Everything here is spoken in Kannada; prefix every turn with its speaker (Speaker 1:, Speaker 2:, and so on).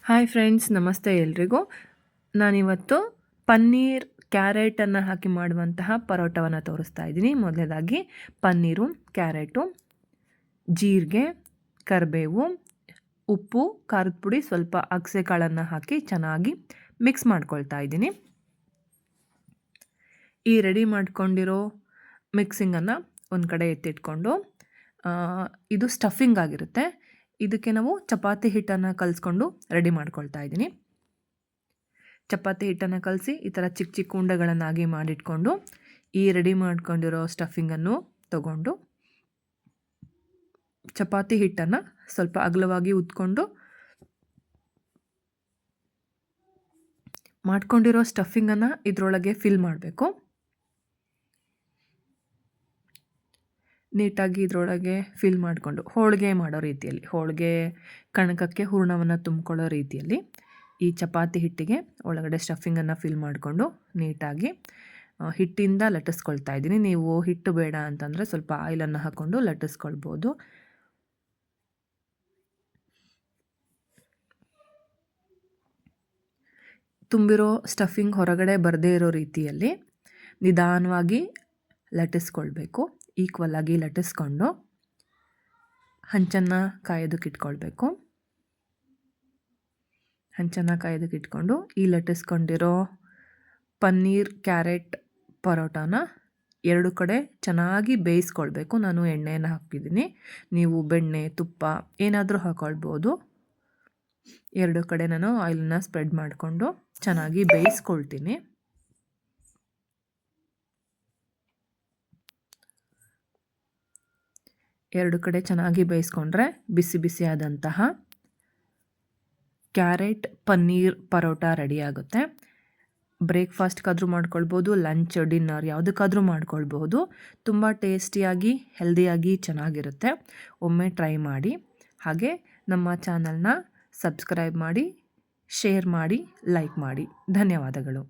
Speaker 1: ಹಾಯ್ ಫ್ರೆಂಡ್ಸ್, ನಮಸ್ತೆ ಎಲ್ರಿಗೂ. ನಾನಿವತ್ತು ಪನ್ನೀರ್ ಕ್ಯಾರೆಟನ್ನು ಹಾಕಿ ಮಾಡುವಂತಹ ಪರೋಟವನ್ನು ತೋರಿಸ್ತಾ ಇದ್ದೀನಿ. ಮೊದಲನೇದಾಗಿ ಪನ್ನೀರು, ಕ್ಯಾರೆಟು, ಜೀರಿಗೆ, ಕರಿಬೇವು, ಉಪ್ಪು, ಖಾರದ ಪುಡಿ, ಸ್ವಲ್ಪ ಅಗಸೆ ಕಾಳನ್ನು ಹಾಕಿ ಚೆನ್ನಾಗಿ ಮಿಕ್ಸ್ ಮಾಡ್ಕೊಳ್ತಾ ಇದ್ದೀನಿ. ಈ ರೆಡಿ ಮಾಡ್ಕೊಂಡಿರೋ ಮಿಕ್ಸಿಂಗನ್ನು ಒಂದು ಕಡೆ ಎತ್ತಿಟ್ಕೊಂಡು, ಇದು ಸ್ಟಫಿಂಗ್ ಆಗಿರುತ್ತೆ. ಇದಕ್ಕೆ ನಾವು ಚಪಾತಿ ಹಿಟ್ಟನ್ನು ಕಲಿಸ್ಕೊಂಡು ರೆಡಿ ಮಾಡ್ಕೊಳ್ತಾ ಇದ್ದೀನಿ. ಚಪಾತಿ ಹಿಟ್ಟನ್ನು ಕಲಸಿ ಈ ಥರ ಚಿಕ್ಕ ಚಿಕ್ಕ ಉಂಡೆಗಳನ್ನಾಗಿ ಮಾಡಿಟ್ಕೊಂಡು ಈ ರೆಡಿ ಮಾಡ್ಕೊಂಡಿರೋ ಸ್ಟಫಿಂಗನ್ನು ತಗೊಂಡು ಚಪಾತಿ ಹಿಟ್ಟನ್ನು ಸ್ವಲ್ಪ ಅಗಲವಾಗಿ ಉತ್ಕೊಂಡು ಮಾಡ್ಕೊಂಡಿರೋ ಸ್ಟಫಿಂಗನ್ನು ಇದರೊಳಗೆ ಫಿಲ್ ಮಾಡಬೇಕು. ನೀಟಾಗಿ ಇದರೊಳಗೆ ಫಿಲ್ ಮಾಡಿಕೊಂಡು ಹೋಳಿಗೆ ಮಾಡೋ ರೀತಿಯಲ್ಲಿ, ಹೋಳಿಗೆ ಕಣಕಕ್ಕೆ ಹೂರಣವನ್ನು ತುಂಬಿಕೊಳ್ಳೋ ರೀತಿಯಲ್ಲಿ ಈ ಚಪಾತಿ ಹಿಟ್ಟಿಗೆ ಒಳಗಡೆ ಸ್ಟಫಿಂಗನ್ನು ಫಿಲ್ ಮಾಡಿಕೊಂಡು ನೀಟಾಗಿ ಹಿಟ್ಟಿಂದ ಲಟ್ಟಿಸ್ಕೊಳ್ತಾ ಇದ್ದೀನಿ. ನೀವು ಹಿಟ್ಟು ಬೇಡ ಅಂತಂದರೆ ಸ್ವಲ್ಪ ಆಯಿಲನ್ನು ಹಾಕ್ಕೊಂಡು ಲಟ್ಟಿಸ್ಕೊಳ್ಬೋದು. ತುಂಬಿರೋ ಸ್ಟಫಿಂಗ್ ಹೊರಗಡೆ ಬರದೇ ಇರೋ ರೀತಿಯಲ್ಲಿ ನಿಧಾನವಾಗಿ ಲಟ್ಟಿಸ್ಕೊಳ್ಬೇಕು. ಈಕ್ವಲ್ ಆಗಿ ಲಟ್ಟಿಸ್ಕೊಂಡು ಹಂಚನ್ನು ಕಾಯೋದಕ್ಕಿಟ್ಕೊಳ್ಬೇಕು. ಹಂಚನ್ನು ಕಾಯೋದಕ್ಕಿಟ್ಕೊಂಡು ಈ ಲಟ್ಟಿಸ್ಕೊಂಡಿರೋ ಪನ್ನೀರ್ ಕ್ಯಾರೆಟ್ ಪರೋಟಾನ ಎರಡು ಕಡೆ ಚೆನ್ನಾಗಿ ಬೇಯಿಸ್ಕೊಳ್ಬೇಕು. ನಾನು ಎಣ್ಣೆಯನ್ನು ಹಾಕಿದ್ದೀನಿ, ನೀವು ಬೆಣ್ಣೆ, ತುಪ್ಪ ಏನಾದರೂ ಹಾಕ್ಕೊಳ್ಬೋದು. ಎರಡು ಕಡೆ ನಾನು ಆಯಿಲನ್ನು ಸ್ಪ್ರೆಡ್ ಮಾಡಿಕೊಂಡು ಚೆನ್ನಾಗಿ ಬೇಯಿಸ್ಕೊಳ್ತೀನಿ. ಎರಡು ಕಡೆ ಚೆನ್ನಾಗಿ ಬೇಯಿಸ್ಕೊಂಡ್ರೆ ಬಿಸಿ ಬಿಸಿಯಾದಂತಹ ಕ್ಯಾರೆಟ್ ಪನ್ನೀರ್ ಪರೋಟ ರೆಡಿ ಆಗುತ್ತೆ. ಬ್ರೇಕ್ಫಾಸ್ಟ್ಗಾದರೂ ಮಾಡ್ಕೊಳ್ಬೋದು, ಲಂಚ್, ಡಿನ್ನರ್ ಯಾವುದಕ್ಕಾದರೂ ಮಾಡ್ಕೊಳ್ಬೋದು. ತುಂಬ ಟೇಸ್ಟಿಯಾಗಿ, ಹೆಲ್ದಿಯಾಗಿ ಚೆನ್ನಾಗಿರುತ್ತೆ. ಒಮ್ಮೆ ಟ್ರೈ ಮಾಡಿ. ಹಾಗೆ ನಮ್ಮ ಚಾನಲ್ನ ಸಬ್ಸ್ಕ್ರೈಬ್ ಮಾಡಿ, ಶೇರ್ ಮಾಡಿ, ಲೈಕ್ ಮಾಡಿ. ಧನ್ಯವಾದಗಳು.